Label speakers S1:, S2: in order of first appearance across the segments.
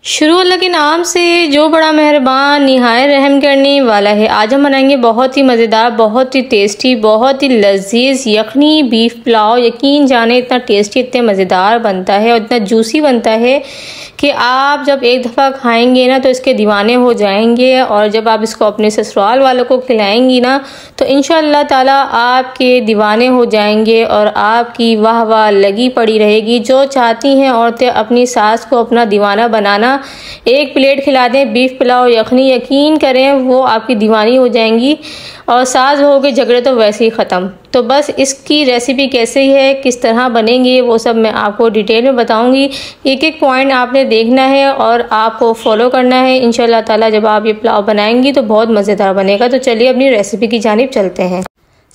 S1: शुरू अल्लाह के नाम से जो बड़ा मेहरबान निहायत रहम करने वाला है। आज हम बनाएंगे बहुत ही मज़ेदार, बहुत ही टेस्टी, बहुत ही लजीज यखनी बीफ पुलाव। यकीन जाने इतना टेस्टी, इतने मज़ेदार बनता है और इतना जूसी बनता है कि आप जब एक दफ़ा खाएंगे ना तो इसके दीवाने हो जाएंगे। और जब आप इसको अपने ससुराल वालों को खिलाएंगी ना तो इंशाअल्लाह ताला आपके दीवाने हो जाएंगे और आपकी वाह वाह लगी पड़ी रहेगी। जो चाहती हैं औरतें अपनी सास को अपना दीवाना बनाना, एक प्लेट खिला दें बीफ पुलाव यखनी, यकीन करें वो आपकी दीवानी हो जाएंगी और सास बहू के झगड़े तो वैसे ही ख़त्म। तो बस इसकी रेसिपी कैसे है, किस तरह बनेंगे, वो सब मैं आपको डिटेल में बताऊंगी। एक एक पॉइंट आपने देखना है और आपको फॉलो करना है। इंशाल्लाह ताला जब आप ये पुलाव बनाएंगी तो बहुत मज़ेदार बनेगा। तो चलिए अपनी रेसिपी की जानिब चलते हैं।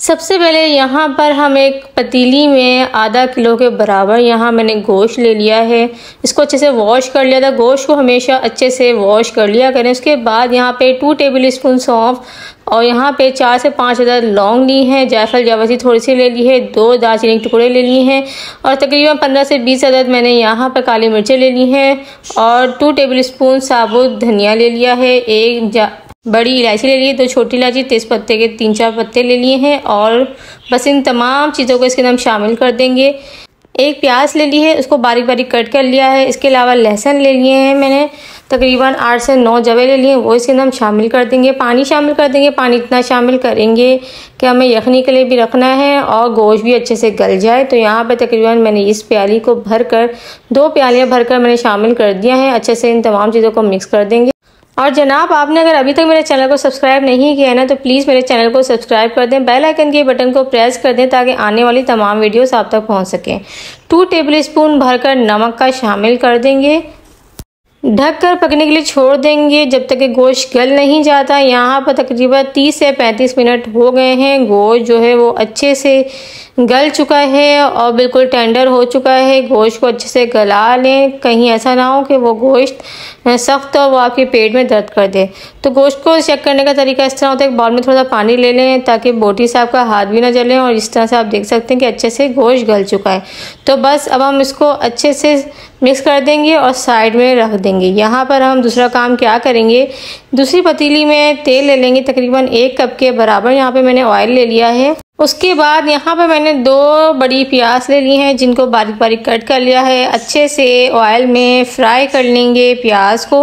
S1: सबसे पहले यहाँ पर हम एक पतीली में आधा किलो के बराबर यहाँ मैंने गोश्त ले लिया है। इसको अच्छे से वॉश कर लिया था। गोश्त को हमेशा अच्छे से वॉश कर लिया करें। उसके बाद यहाँ पे 2 टेबल स्पून सौंफ और यहाँ पे 4 से 5 अदद लौंग ली हैं। जायफल जावित्री थोड़ी सी ले ली है। 2 दालचीनी के टुकड़े ले लिए हैं और तकरीबन 15 से 20 अदद मैंने यहाँ पर काली मिर्चें ले ली हैं और 2 टेबल स्पून साबुत धनिया ले लिया है। एक बड़ी इलायची ले ली है, 2 छोटी इलायची, तेज पत्ते के 3-4 पत्ते ले लिए हैं और बस इन तमाम चीज़ों को इसके अंदर शामिल कर देंगे। एक प्याज ले ली है, उसको बारीक बारीक कट कर लिया है। इसके अलावा लहसुन ले लिए हैं मैंने, तकरीबन 8 से 9 जवे ले लिए, वो इसके अंदर हम शामिल कर देंगे। पानी शामिल कर देंगे। पानी इतना शामिल करेंगे कि हमें यखनी के लिए भी रखना है और गोश्त भी अच्छे से गल जाए। तो यहाँ पे तकरीबन मैंने इस प्याली को भरकर 2 प्यालियाँ भरकर मैंने शामिल कर दिया है। अच्छे से इन तमाम चीज़ों को मिक्स कर देंगे। और जनाब आपने अगर अभी तक मेरे चैनल को सब्सक्राइब नहीं किया है ना तो प्लीज़ मेरे चैनल को सब्सक्राइब कर दें, बेल आइकन के बटन को प्रेस कर दें ताकि आने वाली तमाम वीडियोस आप तक पहुंच सकें। 2 टेबल स्पून भरकर नमक का शामिल कर देंगे। ढक कर पकने के लिए छोड़ देंगे जब तक कि गोश्त गल नहीं जाता। यहाँ पर तकरीबन 30 से 35 मिनट हो गए हैं। गोश्त जो है वो अच्छे से गल चुका है और बिल्कुल टेंडर हो चुका है। गोश्त को अच्छे से गला लें, कहीं ऐसा ना हो कि वो गोश्त सख्त हो वो आपके पेट में दर्द कर दे। तो गोश्त को चेक करने का तरीका इस तरह होता है, एक बाउल में थोड़ा सा पानी ले लें ताकि बोटी से आपका हाथ भी ना जले और इस तरह से आप देख सकते हैं कि अच्छे से गोश्त गल चुका है। तो बस अब हम इसको अच्छे से मिक्स कर देंगे और साइड में रख देंगे। यहाँ पर हम दूसरा काम क्या करेंगे, दूसरी पतीली में तेल ले लेंगे, तकरीबन 1 कप के बराबर यहाँ पे मैंने ऑयल ले लिया है। उसके बाद यहाँ पर मैंने 2 बड़ी प्याज ले ली हैं जिनको बारीक बारीक कट कर लिया है। अच्छे से ऑयल में फ्राई कर लेंगे प्याज को।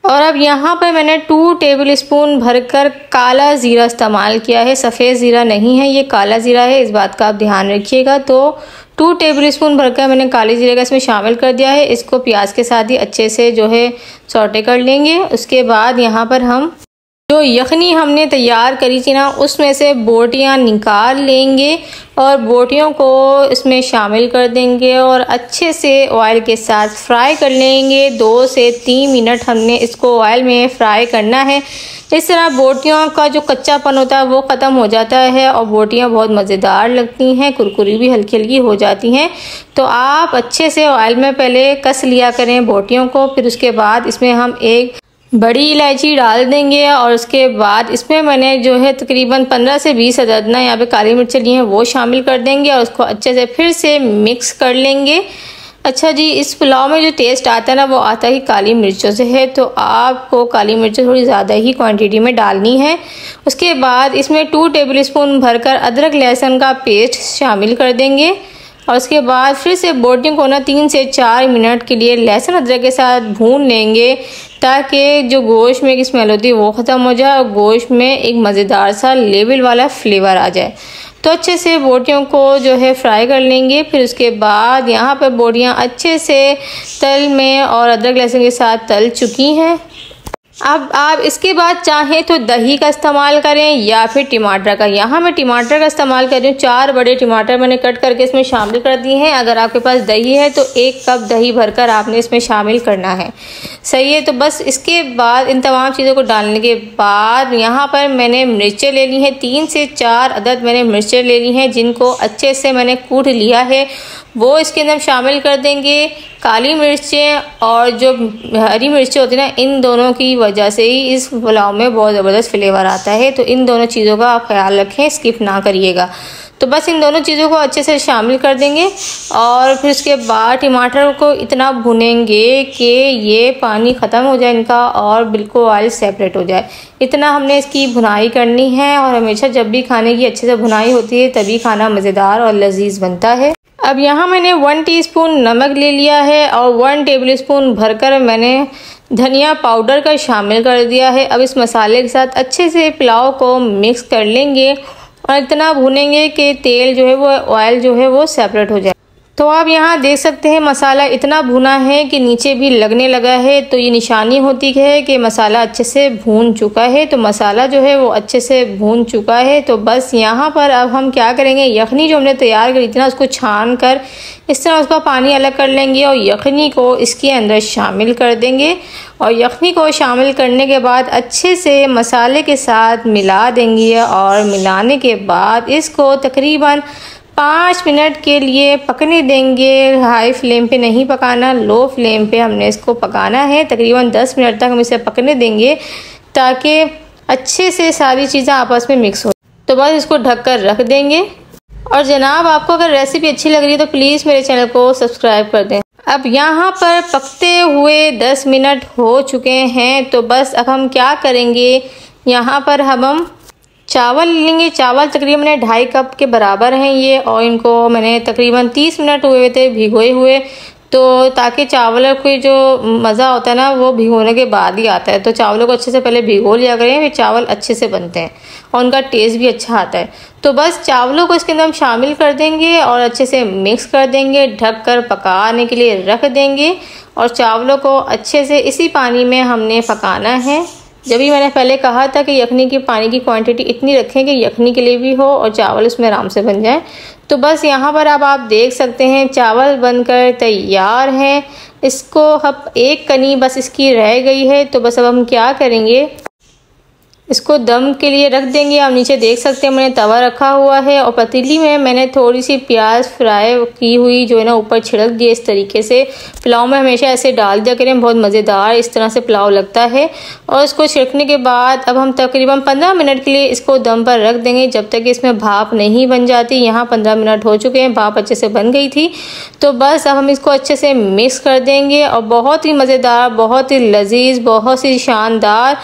S1: और अब यहाँ पर मैंने 2 टेबल स्पून भरकर काला ज़ीरा इस्तेमाल किया है, सफ़ेद ज़ीरा नहीं है, ये काला ज़ीरा है, इस बात का आप ध्यान रखिएगा। तो 2 टेबल स्पून भरकर मैंने काले ज़ीरे का इसमें शामिल कर दिया है। इसको प्याज के साथ ही अच्छे से जो है सौटे कर लेंगे। उसके बाद यहाँ पर हम जो यखनी हमने तैयार करी थी ना उसमें से बोटियां निकाल लेंगे और बोटियों को इसमें शामिल कर देंगे और अच्छे से ऑयल के साथ फ्राई कर लेंगे। 2 से 3 मिनट हमने इसको ऑयल में फ्राई करना है। इस तरह बोटियों का जो कच्चापन होता है वो ख़त्म हो जाता है और बोटियां बहुत मज़ेदार लगती हैं, कुरकुरी भी हल्की हल्की हो जाती हैं। तो आप अच्छे से ऑयल में पहले कस लिया करें बोटियों को। फिर उसके बाद इसमें हम एक बड़ी इलायची डाल देंगे और उसके बाद इसमें मैंने जो है तकरीबन 15 से 20 अदद ना यहाँ पे काली मिर्च ली हैं वो शामिल कर देंगे और उसको अच्छे से फिर से मिक्स कर लेंगे। अच्छा जी, इस पुलाव में जो टेस्ट आता है ना वो आता ही काली मिर्चों से है, तो आपको काली मिर्चें थोड़ी ज़्यादा ही क्वांटिटी में डालनी है। उसके बाद इसमें 2 टेबल स्पून भरकर अदरक लहसुन का पेस्ट शामिल कर देंगे और उसके बाद फिर से बोटियों को ना 3 से 4 मिनट के लिए लहसुन अदरक के साथ भून लेंगे ताकि जो गोश्त में की स्मेल होती है वो ख़त्म हो जाए और गोश्त में एक मज़ेदार सा लेवल वाला फ्लेवर आ जाए। तो अच्छे से बोटियों को जो है फ्राई कर लेंगे। फिर उसके बाद यहाँ पर बोटियाँ अच्छे से तल में और अदरक लहसुन के साथ तल चुकी हैं। अब आप इसके बाद चाहें तो दही का इस्तेमाल करें या फिर टमाटर का। यहाँ मैं टमाटर का इस्तेमाल कर रही हूँ। 4 बड़े टमाटर मैंने कट करके इसमें शामिल कर दिए हैं। अगर आपके पास दही है तो 1 कप दही भरकर आपने इसमें शामिल करना है, सही है। तो बस इसके बाद इन तमाम चीज़ों को डालने के बाद यहाँ पर मैंने मिर्चें ले ली हैं, 3 से 4 अदद मैंने मिर्चें ले ली हैं जिनको अच्छे से मैंने कूट लिया है, वो इसके अंदर शामिल कर देंगे। काली मिर्चें और जो हरी मिर्चें होती हैं ना, इन दोनों की वजह से ही इस पुलाव में बहुत ज़बरदस्त फ्लेवर आता है। तो इन दोनों चीज़ों का आप ख्याल रखें, स्किप ना करिएगा। तो बस इन दोनों चीज़ों को अच्छे से शामिल कर देंगे और फिर उसके बाद टमाटर को इतना भुनेंगे कि ये पानी ख़त्म हो जाए इनका और बिल्कुल ऑयल सेपरेट हो जाए। इतना हमने इसकी भुनाई करनी है और हमेशा जब भी खाने की अच्छे से भुनाई होती है तभी खाना मज़ेदार और लजीज बनता है। अब यहाँ मैंने 1 टीस्पून नमक ले लिया है और 1 टेबलस्पून भरकर मैंने धनिया पाउडर का शामिल कर दिया है। अब इस मसाले के साथ अच्छे से पुलाव को मिक्स कर लेंगे और इतना भूनेंगे कि तेल जो है वो ऑयल जो है वो सेपरेट हो जाए। तो आप यहाँ देख सकते हैं मसाला इतना भुना है कि नीचे भी लगने लगा है, तो ये निशानी होती है कि मसाला अच्छे से भून चुका है। तो मसाला जो है वो अच्छे से भून चुका है। तो बस यहाँ पर अब हम क्या करेंगे, यखनी जो हमने तैयार करी थी ना उसको छान कर इस तरह उसका पानी अलग कर लेंगे और यखनी को इसके अंदर शामिल कर देंगे और यखनी को शामिल करने के बाद अच्छे से मसाले के साथ मिला देंगे और मिलाने के बाद इसको तकरीबन 5 मिनट के लिए पकने देंगे। हाई फ्लेम पे नहीं पकाना, लो फ्लेम पे हमने इसको पकाना है। तकरीबन 10 मिनट तक हम इसे पकने देंगे ताकि अच्छे से सारी चीज़ें आपस में मिक्स हो। तो बस इसको ढककर रख देंगे। और जनाब आपको अगर रेसिपी अच्छी लग रही है तो प्लीज़ मेरे चैनल को सब्सक्राइब कर दें। अब यहाँ पर पकते हुए 10 मिनट हो चुके हैं। तो बस अब हम क्या करेंगे, यहाँ पर हम चावल लेंगे। चावल तकरीबन 2.5 कप के बराबर हैं ये और इनको मैंने तकरीबन 30 मिनट हुए थे भिगोए हुए, तो ताकि चावल को जो मज़ा होता है ना वो भिगोने के बाद ही आता है। तो चावलों को अच्छे से पहले भिगो लिया करें, फिर चावल अच्छे से बनते हैं और उनका टेस्ट भी अच्छा आता है। तो बस चावलों को इसके अंदर हम शामिल कर देंगे और अच्छे से मिक्स कर देंगे, ढक कर पकाने के लिए रख देंगे और चावलों को अच्छे से इसी पानी में हमने पकाना है। जब भी मैंने पहले कहा था कि यखनी की पानी की क्वांटिटी इतनी रखें कि यखनी के लिए भी हो और चावल उसमें आराम से बन जाए। तो बस यहाँ पर अब आप देख सकते हैं चावल बनकर तैयार हैं। इसको अब एक कनी बस इसकी रह गई है। तो बस अब हम क्या करेंगे, इसको दम के लिए रख देंगे। आप नीचे देख सकते हैं मैंने तवा रखा हुआ है और पतीली में मैंने थोड़ी सी प्याज फ्राई की हुई जो है ना ऊपर छिड़क दिए इस तरीके से। पुलाव में हमेशा ऐसे डाल दिया करें, बहुत मज़ेदार इस तरह से पुलाव लगता है। और इसको छिड़कने के बाद अब हम तकरीबन 15 मिनट के लिए इसको दम पर रख देंगे जब तक इसमें भाप नहीं बन जाती। यहाँ 15 मिनट हो चुके हैं, भाप अच्छे से बन गई थी। तो बस अब हम इसको अच्छे से मिक्स कर देंगे और बहुत ही मज़ेदार, बहुत ही लजीज, बहुत ही शानदार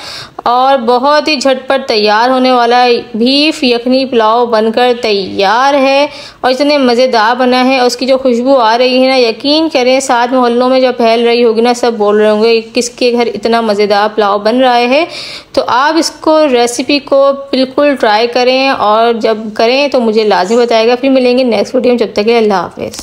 S1: और बहुत ही झटपट तैयार होने वाला बीफ यखनी पुलाव बनकर तैयार है। और इतने मज़ेदार बना है और उसकी जो खुशबू आ रही है ना, यकीन करें साथ मोहल्लों में जब फैल रही होगी ना, सब बोल रहे होंगे किसके घर इतना मज़ेदार पुलाव बन रहा है। तो आप इसको रेसिपी को बिल्कुल ट्राई करें और जब करें तो मुझे लाजमी बताएगा। फिर मिलेंगे नेक्स्ट वीडियो में, जब तक के लिए अल्लाह हाफ़िज़।